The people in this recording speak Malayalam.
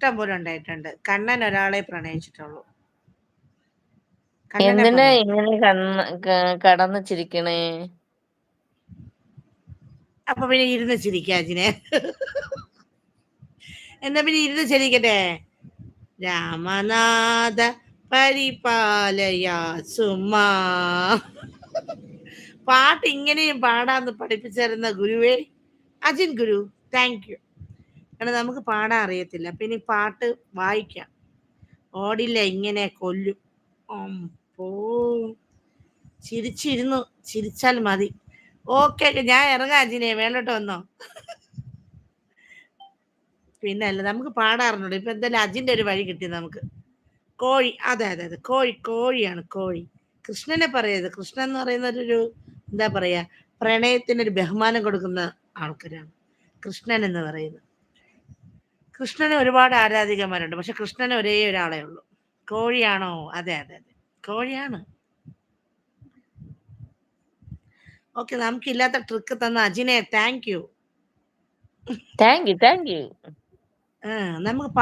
ഇഷ്ടം പോലെ ഉണ്ടായിട്ടുണ്ട്. കണ്ണൻ ഒരാളെ പ്രണയിച്ചിട്ടുള്ളൂ. കണ്ണനെ എന്തിനാ പറയും. ഇങ്ങനെ കടന്ന് ചിരിക്കണേ? അപ്പൊ പിന്നെ ഇരുന്ന് ചിരിക്കാം അജിനെ. എന്നാ പിന്നെ ഇരുന്ന് ചിരിക്കട്ടെ. രാമനാഥ പരിപാലയ സുമാ. പാട്ട് ഇങ്ങനെയും പാടാന്ന് പഠിപ്പിച്ചിരുന്ന ഗുരുവേ, അജിൻ ഗുരു, താങ്ക് യു. കാരണം നമുക്ക് പാടാൻ അറിയത്തില്ല, പിന്നെ പാട്ട് വായിക്കാം. ഓടില്ല ഇങ്ങനെ കൊല്ലും. പോ ചിരിച്ചിരുന്നു, ചിരിച്ചാൽ മതി. ഓക്കെ, ഞാൻ ഇറങ്ങാം അജിനെ, മേലോട്ട് വന്നോ. പിന്നെ അല്ല, നമുക്ക് പാടാറുണ്ട്. ഇപ്പൊ എന്തായാലും അജിന്റെ ഒരു വഴി കിട്ടി നമുക്ക്. കോഴി, അതെ അതെ അതെ, കോഴിയാണ് കോഴി. കൃഷ്ണനെ പറയരുത്. കൃഷ്ണൻ എന്ന് പറയുന്ന ഒരു എന്താ പറയാ, പ്രണയത്തിനൊരു ബഹുമാനം കൊടുക്കുന്ന ആൾക്കാരാണ് കൃഷ്ണൻ എന്ന് പറയുന്നത്. കൃഷ്ണന് ഒരുപാട് ആരാധികന്മാരുണ്ട്, പക്ഷെ കൃഷ്ണന് ഒരേ ഒരാളെ ഉള്ളൂ. കോഴിയാണോ? അതെ അതെ അതെ, കോഴിയാണ്. ഓക്കെ, നമുക്കില്ലാത്ത ട്രിക്ക് തന്ന അജിനെ താങ്ക് യു. Thank you. നമുക്ക്